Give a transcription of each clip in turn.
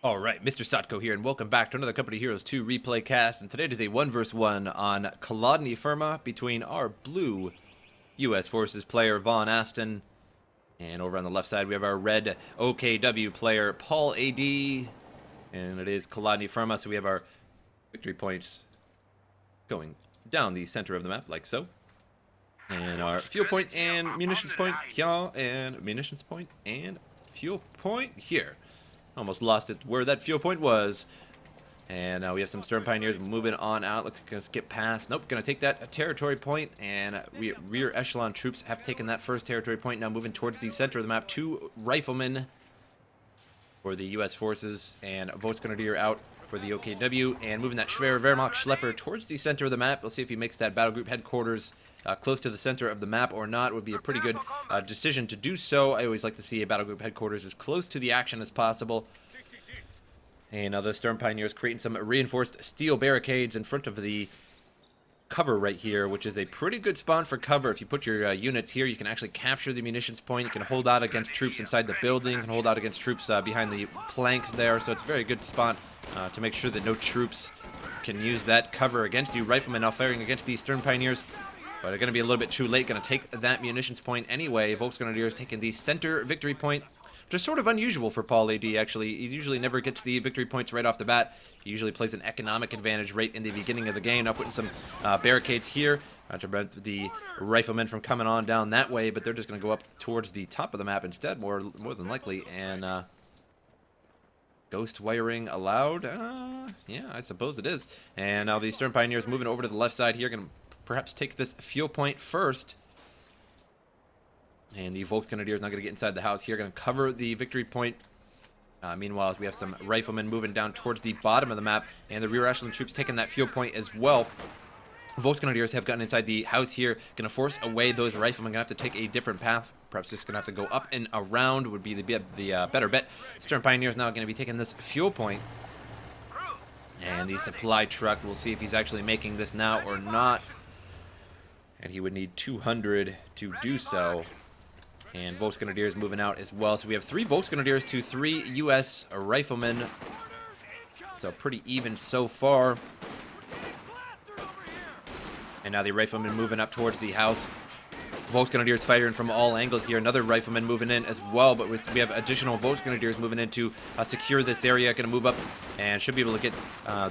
Alright, MrSotko here, and welcome back to another Company Heroes 2 replay cast, and today it is a 1v1 on Kholodny Ferma between our blue US Forces player, VonAsten, and over on the left side we have our red OKW player, PauL.a.D, and it is Kholodny Ferma, so we have our victory points going down the center of the map, like so. And our fuel point and munitions point here, and munitions point and fuel point here. Almost lost it where that fuel point was. And now we have some Stern Pioneers moving on out. Looks like we're going to skip past. Nope, going to take that territory point. And rear echelon troops have taken that first territory point. Now moving towards the center of the map. 2 riflemen for the U.S. forces. And Volksgrenadier out for the OKW. And moving that schwere Wehrmacht Schlepper towards the center of the map. We'll see if he makes that battle group headquarters close to the center of the map or not. Would be a pretty good decision to do so. I always like to see a battle group headquarters as close to the action as possible. And now the Stern Pioneers creating some reinforced steel barricades in front of the cover right here, which is a pretty good spawn for cover. If you put your units here, you can actually capture the munitions point. You can hold out against troops inside the building. You can hold out against troops behind the planks there. So it's a very good spot to make sure that no troops can use that cover against you. Riflemen now firing against these Stern Pioneers, but they're going to be a little bit too late. Going to take that munitions point anyway. Volksgrenadiers taking the center victory point, which is sort of unusual for PauL.a.D, actually. He usually never gets the victory points right off the bat. He usually plays an economic advantage right in the beginning of the game. Now putting some barricades here to prevent the riflemen from coming on down that way, but they're just going to go up towards the top of the map instead, more than likely. And ghost wiring allowed? Yeah, I suppose it is. And now the Stern Pioneers moving over to the left side here, going to perhaps take this fuel point first. And the Volksgrenadiers not going to get inside the house here, going to cover the victory point. Meanwhile, we have some riflemen moving down towards the bottom of the map, and the rear echelon troops taking that fuel point as well. Volksgrenadiers have gotten inside the house here, going to force away those riflemen. Going to have to take a different path. Perhaps just going to have to go up and around would be the better bet. Stern Pioneers now going to be taking this fuel point. And the supply truck, we'll see if he's actually making this now or not. And he would need 200 to do so. And Volksgrenadiers moving out as well. So we have 3 Volksgrenadiers to 3 U.S. riflemen. So pretty even so far. And now the riflemen moving up towards the house. Volksgrenadiers firing from all angles here. Another rifleman moving in as well, but we have additional Volksgrenadiers moving in to secure this area. Going to move up and should be able to get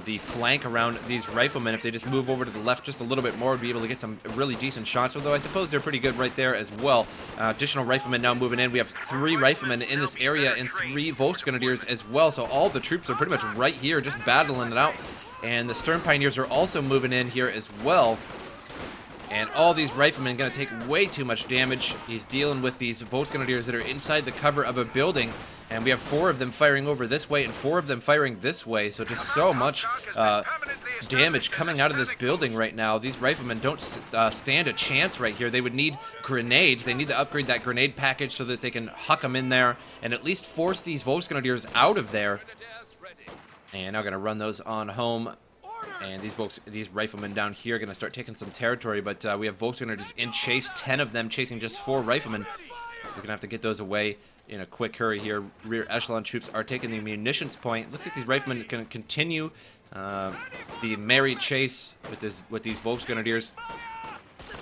the flank around these riflemen. If they just move over to the left just a little bit more, be able to get some really decent shots, although I suppose they're pretty good right there as well. Additional riflemen now moving in. We have 3 riflemen in this area and 3 Volksgrenadiers as well, so all the troops are pretty much right here just battling it out. And the Stern Pioneers are also moving in here as well. And all these riflemen going to take way too much damage. He's dealing with these Volksgrenadiers that are inside the cover of a building. And we have 4 of them firing over this way and 4 of them firing this way. So just so much damage coming out of this building right now. These riflemen don't stand a chance right here. They would need grenades. They need to upgrade that grenade package so that they can huck them in there and at least force these Volksgrenadiers out of there. And now going to run those on home. And these riflemen down here are going to start taking some territory, but we have Volksgrenadiers in chase, 10 of them chasing just 4 riflemen. We're going to have to get those away in a quick hurry here. Rear echelon troops are taking the munitions point. Looks like these riflemen can continue the merry chase with these Volksgrenadiers.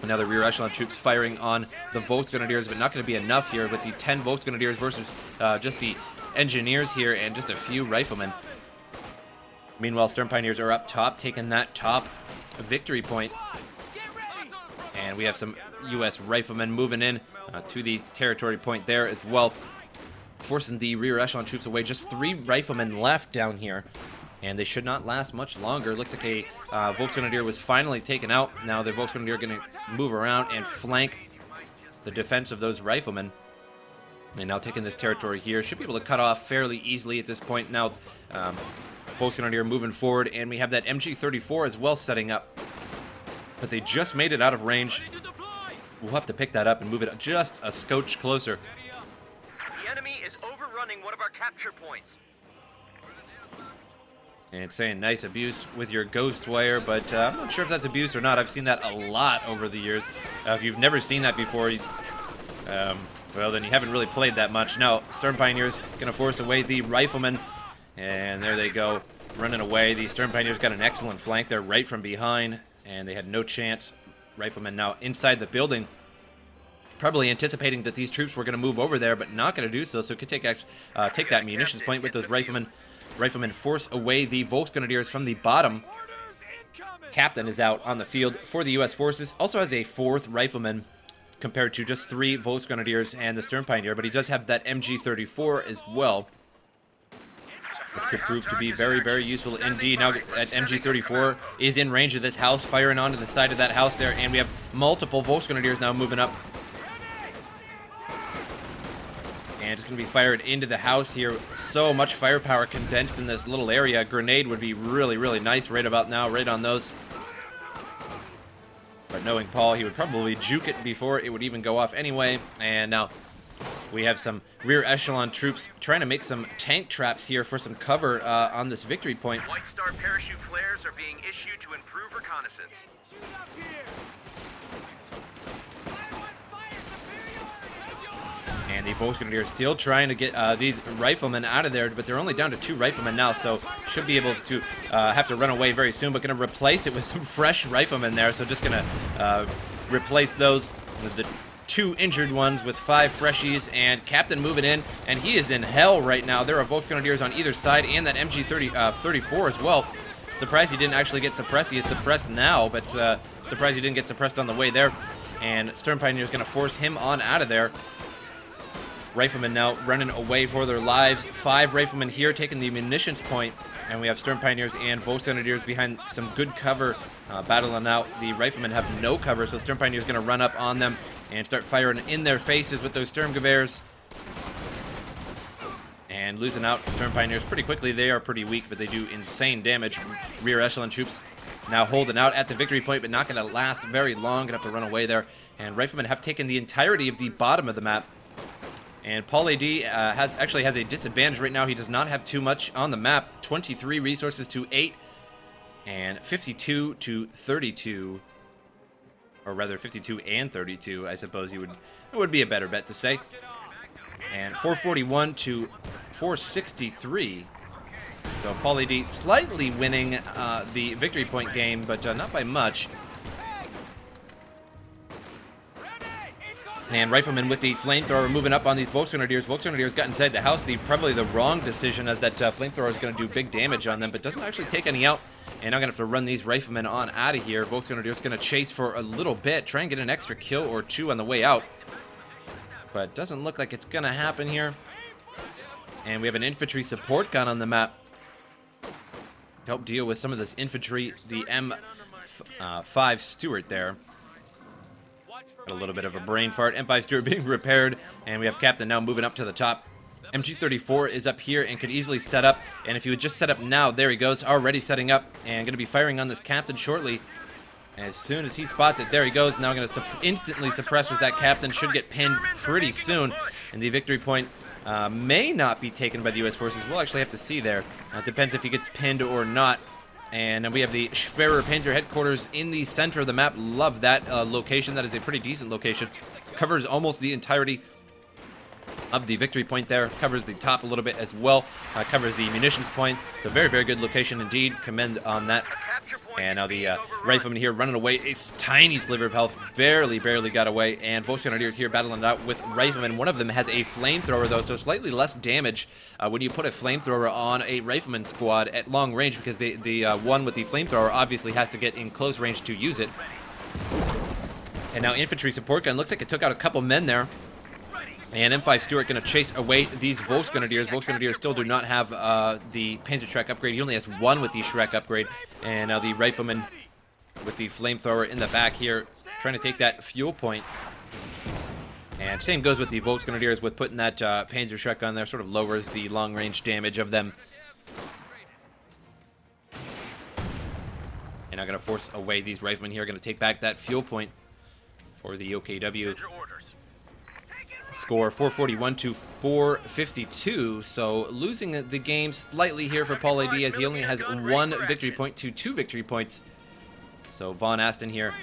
And now the rear echelon troops firing on the Volksgrenadiers, but not going to be enough here with the 10 Volksgrenadiers versus just the engineers here and just a few riflemen. Meanwhile, Stern Pioneers are up top, taking that top victory point. And we have some U.S. riflemen moving in to the territory point there as well, forcing the rear echelon troops away. Just 3 riflemen left down here, and they should not last much longer. Looks like a Volksgrenadier was finally taken out. Now the Volksgrenadier are going to move around and flank the defense of those riflemen. And now taking this territory here. Should be able to cut off fairly easily at this point. Now, Volksgrenadier moving forward, and we have that MG34 as well setting up. But they just made it out of range. We'll have to pick that up and move it just a scotch closer. The enemy is overrunning one of our capture points. And saying nice abuse with your ghost wire, but I'm not sure if that's abuse or not. I've seen that a lot over the years. If you've never seen that before, well, then you haven't really played that much. Now, Stern Pioneers going to force away the riflemen. And there they go, running away. The Stern Pioneers got an excellent flank there right from behind, and they had no chance. Riflemen now inside the building, probably anticipating that these troops were going to move over there, but not going to do so. So could take that munitions point with those riflemen. Riflemen force away the Volksgrenadiers from the bottom. Captain is out on the field for the U.S. forces. Also has a 4th rifleman compared to just 3 Volksgrenadiers and the Stern Pioneer, but he does have that MG34 as well, which could prove to be very, very useful indeed. Now that MG34 is in range of this house, firing onto the side of that house there, and we have multiple Volksgrenadiers now moving up. And it's going to be fired into the house here. So much firepower condensed in this little area. A grenade would be really, really nice right about now, right on those. But knowing Paul, he would probably juke it before it would even go off anyway. And now we have some rear echelon troops trying to make some tank traps here for some cover on this victory point. White Star parachute flares are being issued to improve reconnaissance. And the Volksgrenadiers still trying to get these riflemen out of there, but they're only down to 2 riflemen now, so should be able to have to run away very soon, but going to replace it with some fresh riflemen there, so just going to replace those, the 2 injured ones with 5 freshies, and Captain moving in, and he is in hell right now. There are Volksgrenadiers on either side, and that MG34 as well. Surprised he didn't actually get suppressed. He is suppressed now, but surprised he didn't get suppressed on the way there, and Stern Pioneer is going to force him on out of there. Riflemen now running away for their lives. 5 riflemen here taking the munitions point, and we have Stern Pioneers and Volksgrenadiers behind some good cover, battling out. The riflemen have no cover, so Stern Pioneers going to run up on them and start firing in their faces with those Sturmgewehrs. And losing out Stern Pioneers pretty quickly. They are pretty weak, but they do insane damage. Rear echelon troops now holding out at the victory point, but not going to last very long. Going to have to run away there. And riflemen have taken the entirety of the bottom of the map. And PauL.a.D actually has a disadvantage right now. He does not have too much on the map. 23 resources to 8, and 52 to 32, or rather 52 and 32. I suppose it would be a better bet to say. And 441 to 463. So PauL.a.D slightly winning the victory point game, but not by much. And riflemen with the flamethrower moving up on these Volksgrenadiers. Volksgrenadiers got inside the house. Probably the wrong decision, as that flamethrower is going to do big damage on them, but doesn't actually take any out. And I'm going to have to run these riflemen on out of here. Volksgrenadiers going to chase for a little bit, try and get an extra kill or 2 on the way out. But doesn't look like it's going to happen here. And we have an infantry support gun on the map. Help deal with some of this infantry. The M5 Stuart there. A little bit of a brain fart. M5 Stuart being repaired, and we have Captain now moving up to the top. MG34 is up here and could easily set up, and if he would just set up now, there he goes, already setting up, and going to be firing on this Captain shortly. As soon as he spots it, there he goes. Now going to instantly suppresses that Captain. Should get pinned pretty soon, and the victory point may not be taken by the U.S. forces. We'll actually have to see there. It depends if he gets pinned or not. And then we have the Schwerer Panzer headquarters in the center of the map. Love that location. That is a pretty decent location. Covers almost the entirety of the victory point there. Covers the top a little bit as well. Covers the munitions point. It's a very, very good location indeed. Commend on that. And now the rifleman here running away. A tiny sliver of health. Barely got away. And Volksgrenadiers here battling it out with riflemen. One of them has a flamethrower, though, so slightly less damage when you put a flamethrower on a rifleman squad at long range, because the one with the flamethrower obviously has to get in close range to use it. And now infantry support gun. Looks like it took out a couple men there. And M5 Stuart going to chase away these Volksgrenadiers. Volksgrenadiers still do not have the Panzerschreck upgrade. He only has 1 with the Schreck upgrade. And now the rifleman with the flamethrower in the back here, trying to take that fuel point. And same goes with the Volksgrenadiers with putting that Panzerschreck on there. Sort of lowers the long-range damage of them. And I'm going to force away these riflemen here. Going to take back that fuel point for the OKW. Score 441 to 452, so losing the game slightly here for PauL.a.D as he only has 1 victory point to 2 victory points. So VonAsten here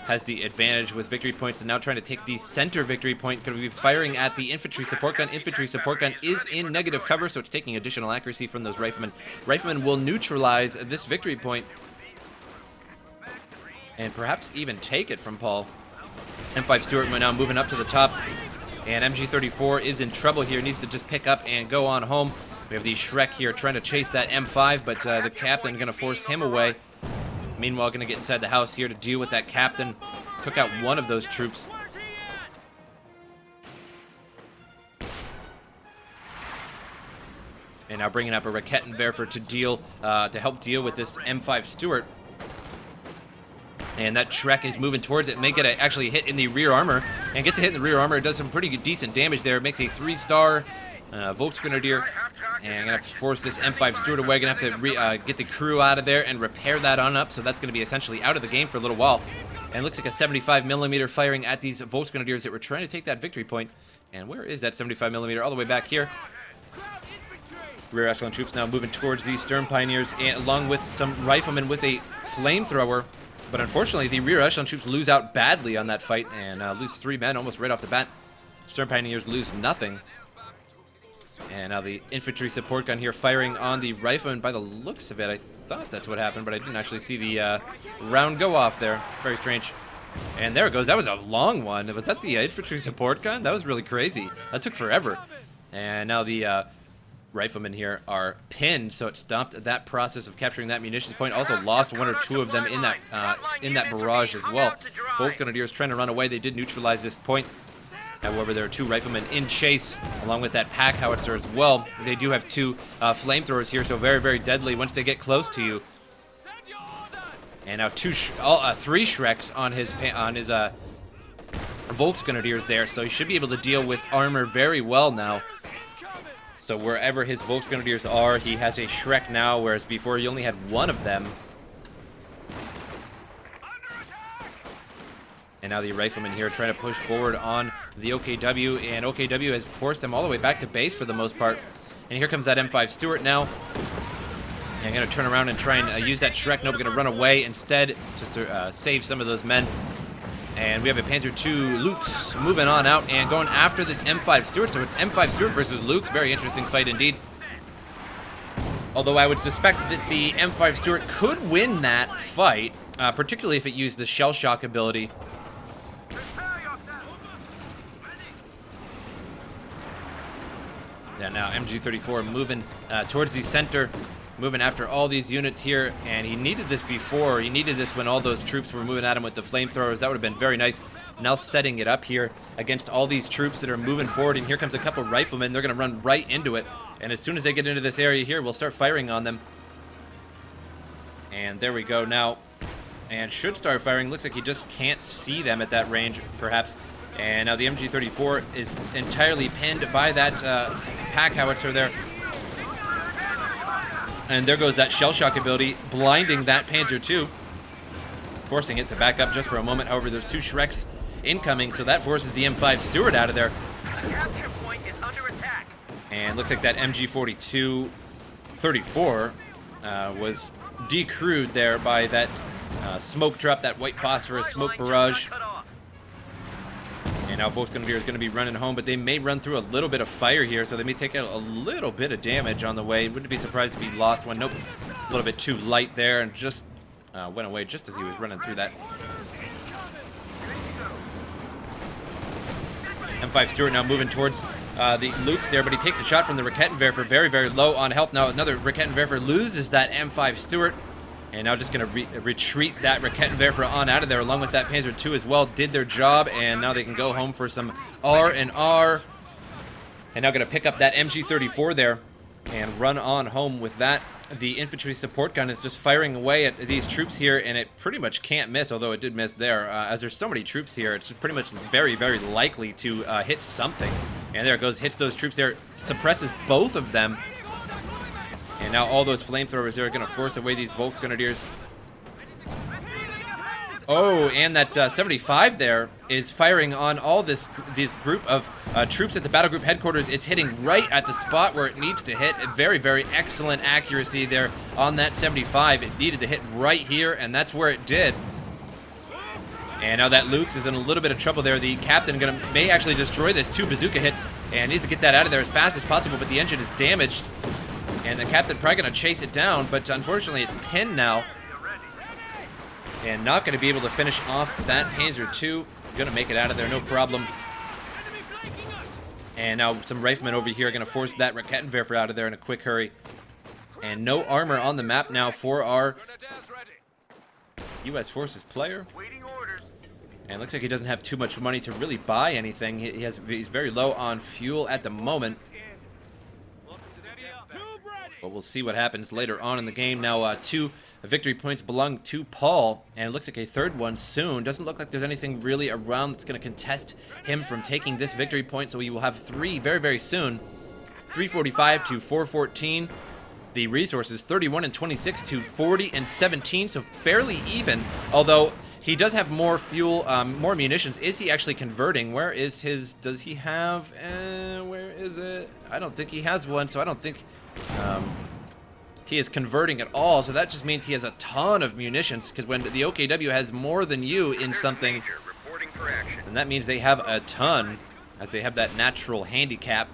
has the advantage with victory points, and now trying to take the center victory point. Going to be firing at the infantry support gun. Infantry support gun is in negative cover, so it's taking additional accuracy from those riflemen. Riflemen will neutralize this victory point and perhaps even take it from Paul. M5 Stuart now moving up to the top, and MG34 is in trouble here. Needs to just pick up and go on home. We have the Shrek here trying to chase that M5, but the captain going to force him away. Meanwhile, going to get inside the house here to deal with that captain. Took out one of those troops. And now bringing up a Raketenwerfer to help deal with this M5 Stuart. And that Shrek is moving towards it. May get a actually hit in the rear armor. And gets a hit in the rear armor. It does some pretty good, decent damage there. It makes a 3-star Volksgrenadier. And I'm going to have to force this M5 Stuart away. Going to have to get the crew out of there and repair that on up. So that's going to be essentially out of the game for a little while. And it looks like a 75mm firing at these Volksgrenadiers that were trying to take that victory point. And where is that 75mm? All the way back here. Rear echelon troops now moving towards these Stern Pioneers, and along with some riflemen with a flamethrower. But unfortunately, the rear echelon troops lose out badly on that fight and lose 3 men almost right off the bat. Stern Pioneers lose nothing. And now the infantry support gun here firing on the rifleman. By the looks of it, I thought that's what happened, but I didn't actually see the round go off there. Very strange. And there it goes. That was a long one. Was that the infantry support gun? That was really crazy. That took forever. And now the riflemen here are pinned, so it stopped that process of capturing that munitions point. Also lost 1 or 2 of them in that barrage as well. Volksgrenadiers trying to run away. They did neutralize this point. However, there are 2 riflemen in chase, along with that pack howitzer as well. They do have 2 flamethrowers here, so very, very deadly once they get close to you. And now 3 Shreks on his Volksgrenadiers there, so he should be able to deal with armor very well now. So wherever his Volksgrenadiers are, he has a Shrek now, whereas before he only had 1 of them. And now the riflemen here trying to push forward on the OKW, and OKW has forced them all the way back to base for the most part. And here comes that M5 Stuart now. And I'm going to turn around and try and use that Shrek. Nope, we're going to run away instead to save some of those men. And we have a Panzer II Lukes moving on out and going after this M5 Stuart. So it's M5 Stuart versus Lukes. Very interesting fight indeed. Although I would suspect that the M5 Stuart could win that fight, particularly if it used the shell shock ability. Yeah, now MG34 moving towards the center. Moving after all these units here, and he needed this before. He needed this when all those troops were moving at him with the flamethrowers. That would have been very nice. Now setting it up here against all these troops that are moving forward, and here comes a couple riflemen. They're going to run right into it, and as soon as they get into this area here, we'll start firing on them. And there we go now, and should start firing. Looks like he just can't see them at that range, perhaps. And now the MG34 is entirely pinned by that pack howitzer there. And there goes that shell shock ability, blinding that Panzer II, forcing it to back up just for a moment. However, there's 2 Shreks incoming, so that forces the M5 Stuart out of there. The capture point is under attack. And looks like that MG42 34 was decrewed there by that smoke drop, that white phosphorus smoke barrage. And now Volksgrenadier is going to be running home, but they may run through a little bit of fire here, so they may take out a little bit of damage on the way. Wouldn't be surprised if he lost one. Nope, a little bit too light there, and just went away just as he was running through that. M5 Stuart now moving towards the Lukes there, but he takes a shot from the Raketenwerfer, very, very low on health. Now another Raketenwerfer loses that M5 Stuart. And now just going to retreat that Raketenwerfer on out of there, along with that Panzer II as well. Did their job, and now they can go home for some R&R. And now going to pick up that MG34 there and run on home with that. The infantry support gun is just firing away at these troops here, and it pretty much can't miss, although it did miss there. As there's so many troops here, it's just pretty much very, very likely to hit something. And there it goes, hits those troops there, suppresses both of them. And now all those flamethrowers there are going to force away these Volksgrenadiers. Oh, and that 75 there is firing on all this group of troops at the battle group headquarters. It's hitting right at the spot where it needs to hit. Very, very excellent accuracy there on that 75. It needed to hit right here, and that's where it did. And now that Lukes is in a little bit of trouble there. The captain may actually destroy this. 2 bazooka hits and needs to get that out of there as fast as possible, but the engine is damaged. And the captain probably going to chase it down, but unfortunately it's pinned now. And not going to be able to finish off that Panzer II. Going to make it out of there, no problem. And now some riflemen over here are going to force that Rakettenwerfer out of there in a quick hurry. And no armor on the map now for our U.S. Forces player. And it looks like he doesn't have too much money to really buy anything. He's very low on fuel at the moment. But we'll see what happens later on in the game. Now 2 victory points belong to Paul, and it looks like a 3rd one soon. Doesn't look like there's anything really around that's going to contest him from taking this victory point, so we will have 3 very, very soon. 345 to 414. The resources 31 and 26 to 40 and 17, so fairly even, although he does have more fuel, more munitions. Is he actually converting? Where is his, does he have, where is it? I don't think he has one, so I don't think he is converting at all. So that just means he has a ton of munitions, because when the OKW has more than you in something, then that means they have a ton, as they have that natural handicap.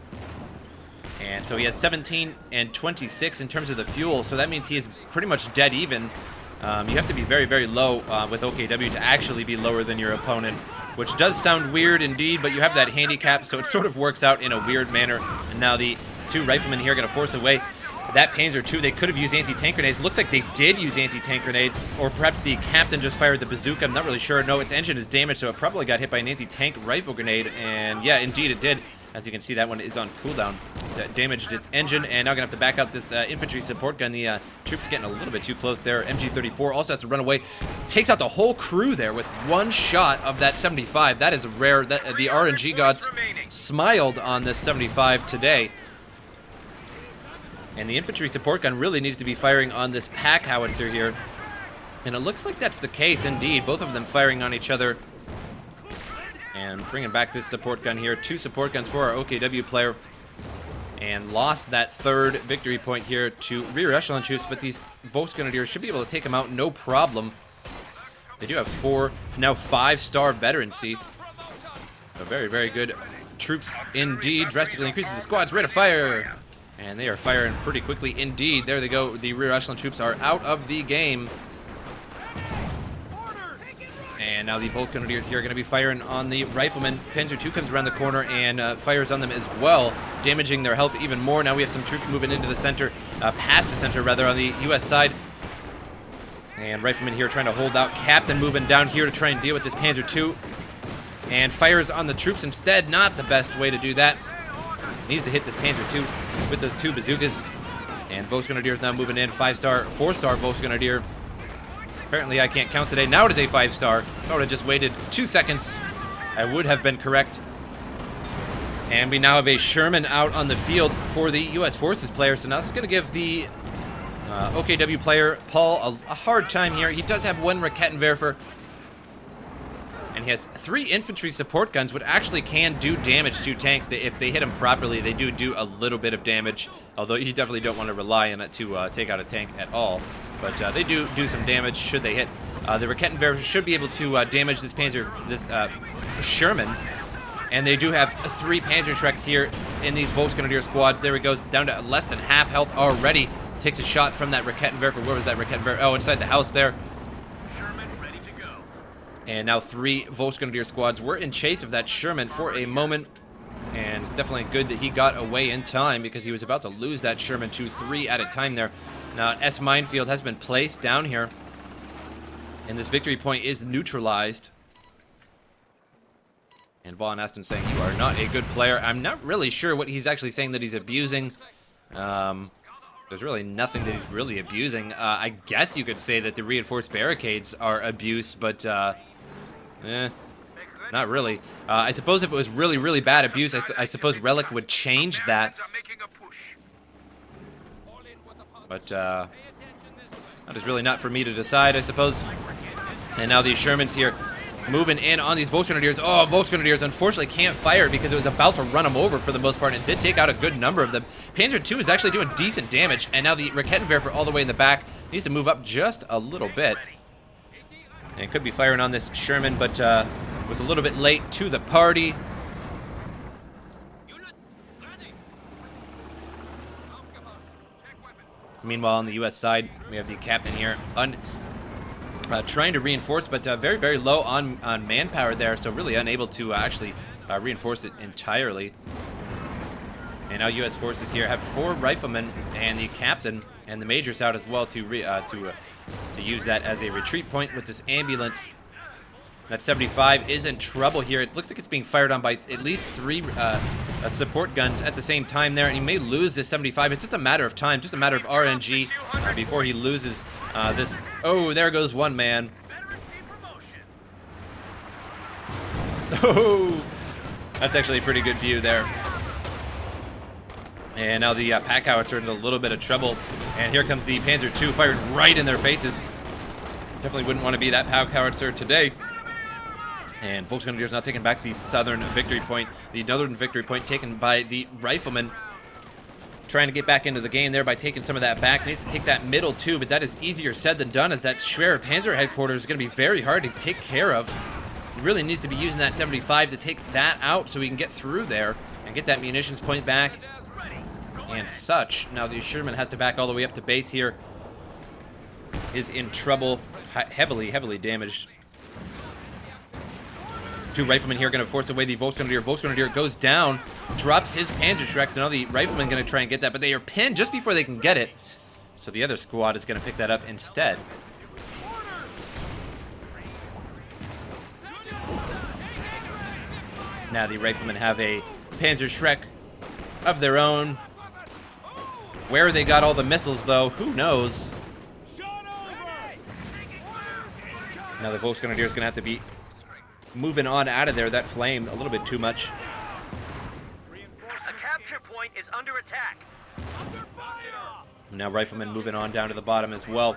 And so he has 17 and 26 in terms of the fuel, so that means he is pretty much dead even. You have to be very, very low with OKW to actually be lower than your opponent, which does sound weird indeed, but you have that handicap, so it sort of works out in a weird manner. And now the 2 riflemen here are going to force away that Panzer II. They could have used anti-tank grenades. Looks like they did use anti-tank grenades, or perhaps the captain just fired the bazooka. I'm not really sure. No, its engine is damaged, so it probably got hit by an anti-tank rifle grenade, and yeah, indeed it did. As you can see, that one is on cooldown. It's damaged its engine, and now going to have to back out this infantry support gun. The troops getting a little bit too close there. MG-34 also has to run away. Takes out the whole crew there with 1 shot of that 75. That is rare. That the RNG gods smiled on this 75 today. And the infantry support gun really needs to be firing on this pack howitzer here. And it looks like that's the case, indeed. Both of them firing on each other. And bringing back this support gun here. 2 support guns for our OKW player. And lost that 3rd victory point here to rear echelon troops. But these Volksgrenadiers should be able to take them out no problem. They do have 4, now 5-star veterancy. So very, very good troops indeed. Drastically increases the squad's rate of fire. And they are firing pretty quickly indeed. There they go. The rear echelon troops are out of the game. And now the Volksgrenadiers here are going to be firing on the riflemen. Panzer II comes around the corner and fires on them as well, damaging their health even more. Now we have some troops moving into the center, past the center rather, on the U.S. side. And riflemen here trying to hold out. Captain moving down here to try and deal with this Panzer II. And fires on the troops instead. Not the best way to do that. Needs to hit this Panzer II with those 2 bazookas. And Volksgrenadiers now moving in. 5-star, 4-star Volksgrenadier. Apparently I can't count today. Now it is a 5-star. If I would have just waited 2 seconds, I would have been correct. And we now have a Sherman out on the field for the U.S. Forces player. So now it's going to give the OKW player, Paul, a hard time here. He does have 1 Rakettenwerfer. And he has 3 infantry support guns, which actually can do damage to tanks. If they hit them properly, they do a little bit of damage. Although you definitely don't want to rely on it to take out a tank at all. But they do some damage should they hit. The Rakettenwerfer should be able to damage this Sherman. And they do have 3 Panzerschrecks here in these Volksgrenadier squads. There he goes, down to less than half health already. Takes a shot from that Rakettenwerfer. Where was that Rakettenwerfer? Oh, inside the house there. Sherman ready to go. And now 3 Volksgrenadier squads were in chase of that Sherman for a moment. And it's definitely good that he got away in time, because he was about to lose that Sherman to 3 at a time there. Now, an S minefield has been placed down here. And this victory point is neutralized. And VonAsten saying, "You are not a good player." I'm not really sure what he's actually saying that he's abusing. There's really nothing that he's really abusing. I guess you could say that the reinforced barricades are abuse, but not really. I suppose if it was really, really bad abuse, I suppose Relic would change that. But that is really not for me to decide, I suppose. And now these Shermans here moving in on these Volksgrenadiers. Oh, Volksgrenadiers unfortunately can't fire because it was about to run them over for the most part, and did take out a good number of them. Panzer II is actually doing decent damage, and now the Rakettenwerfer all the way in the back needs to move up just a little bit. And could be firing on this Sherman, but was a little bit late to the party. Meanwhile, on the U.S. side, we have the captain here trying to reinforce, but very, very low on manpower there, so really unable to actually reinforce it entirely. And now U.S. forces here have 4 riflemen and the captain and the major's out as well to use that as a retreat point with this ambulance. That 75 is in trouble here. It looks like it's being fired on by at least 3 support guns at the same time there, and he may lose this 75. It's just a matter of time, just a matter of RNG before he loses this. Oh, there goes one man. Oh, that's actually a pretty good view there. And now the pack howitzer are in a little bit of trouble. And here comes the Panzer II fired right in their faces. Definitely wouldn't want to be that pack howitzer today. And Volksgrenadiers now taking back the southern victory point. The northern victory point taken by the riflemen. Trying to get back into the game there by taking some of that back. Needs to take that middle too, but that is easier said than done, as that Schwerer Panzer headquarters is going to be very hard to take care of. He really needs to be using that 75 to take that out so he can get through there and get that munitions point back and such. Now the Sherman has to back all the way up to base here. Is in trouble, heavily damaged. 2 riflemen here going to force away the Volksgrenadier. Volksgrenadier goes down, drops his Panzerschreck. So now the riflemen going to try and get that, but they are pinned just before they can get it. So the other squad is going to pick that up instead. Now the riflemen have a Panzerschreck of their own. Where they got all the missiles, though, who knows? Now the Volksgrenadier is going to have to be moving on out of there. That flame a little bit too much. A capture point is under attack. Now riflemen moving on down to the bottom as well.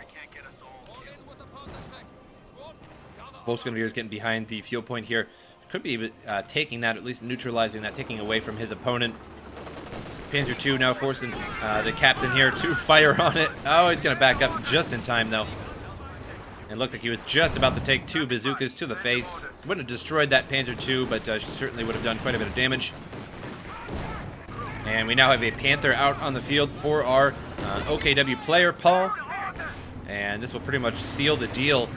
Volksgrenadier is getting behind the fuel point here. Could be taking that, at least neutralizing that, taking away from his opponent. Panzer II now forcing the captain here to fire on it. Oh, he's going to back up just in time, though. It looked like he was just about to take 2 bazookas to the face. Wouldn't have destroyed that Panzer II, but certainly would have done quite a bit of damage. And we now have a Panther out on the field for our OKW player, Paul. And this will pretty much seal the deal.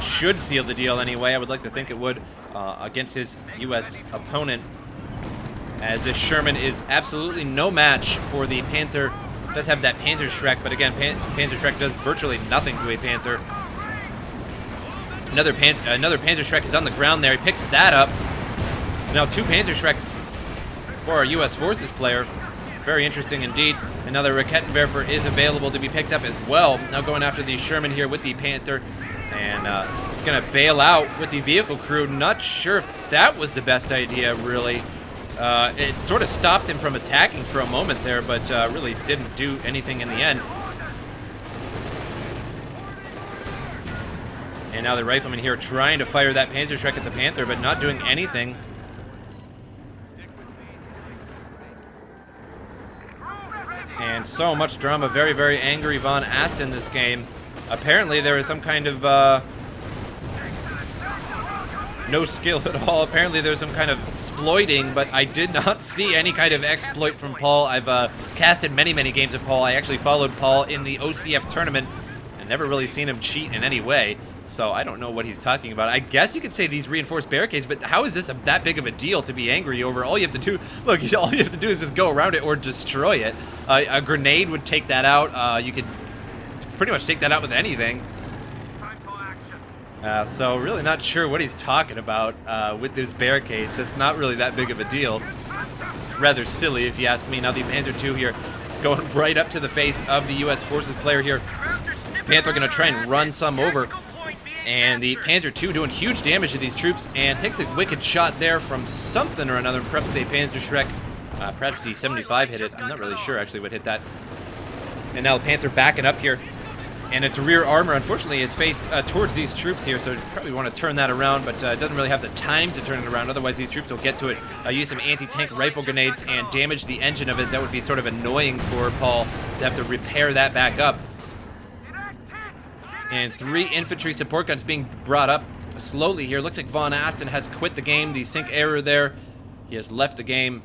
Should seal the deal anyway. I would like to think it would against his U.S. opponent, as this Sherman is absolutely no match for the Panther. Does have that Panzerschreck, but again, Panzerschreck does virtually nothing to a Panther. Another Panzerschreck is on the ground there. He picks that up. Now 2 Panzerschrecks for our U.S. Forces player. Very interesting indeed. Another Rakettenwerfer is available to be picked up as well. Now going after the Sherman here with the Panther. And going to bail out with the vehicle crew. Not sure if that was the best idea, really. It sort of stopped him from attacking for a moment there, but really didn't do anything in the end. And now the riflemen here trying to fire that Panzerschreck at the Panther, but not doing anything. And so much drama. Very, very angry VonAsten this game. Apparently there is some kind of no skill at all. Apparently there's some kind of exploiting, but I did not see any kind of exploit from Paul. I've casted many, many games of Paul. I actually followed Paul in the OCF tournament and never really seen him cheat in any way. So I don't know what he's talking about. I guess you could say these reinforced barricades, but how is this that big of a deal to be angry over? All you have to do, look, all you have to do is just go around it or destroy it. A grenade would take that out. You could pretty much take that out with anything. So really not sure what he's talking about with these barricades. It's not really that big of a deal. It's rather silly if you ask me. Now the Panzer II here going right up to the face of the U.S. Forces player here. Panther going to try and run some over. And the Panzer II doing huge damage to these troops and takes a wicked shot there from something or another. Perhaps a Panzerschreck. Perhaps the 75 hit it. I'm not really sure actually what hit that. And now the Panther backing up here. And its rear armor, unfortunately, is faced towards these troops here, so you probably want to turn that around, but it doesn't really have the time to turn it around. Otherwise, these troops will get to it, use some anti-tank rifle grenades, and damage the engine of it. That would be sort of annoying for Paul to have to repair that back up. And 3 infantry support guns being brought up slowly here. Looks like VonAsten has quit the game. The sync error there. He has left the game.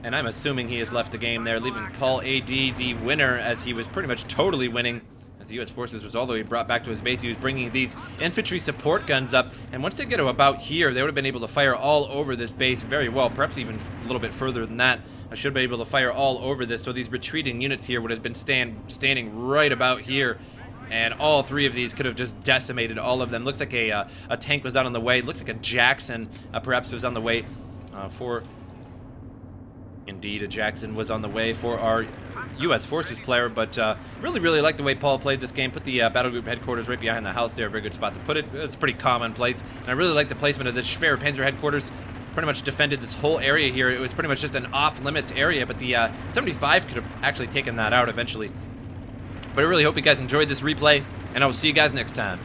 And I'm assuming he has left the game there, leaving PauL.a.D the winner, as he was pretty much totally winning. As the U.S. forces was all the way brought back to his base, he was bringing these infantry support guns up. And once they get to about here, they would have been able to fire all over this base very well, perhaps even a little bit further than that. I should be able to fire all over this, so these retreating units here would have been standing right about here. And all 3 of these could have just decimated all of them. Looks like a tank was out on the way. Looks like a Jackson perhaps was on the way for... Indeed, a Jackson was on the way for our U.S. Forces player, but really like the way Paul played this game. Put the battle group headquarters right behind the house there. A very good spot to put it. It's pretty commonplace. And I really like the placement of the Schwer Panzer headquarters. Pretty much defended this whole area here. It was pretty much just an off-limits area, but the 75 could have actually taken that out eventually. But I really hope you guys enjoyed this replay, and I will see you guys next time.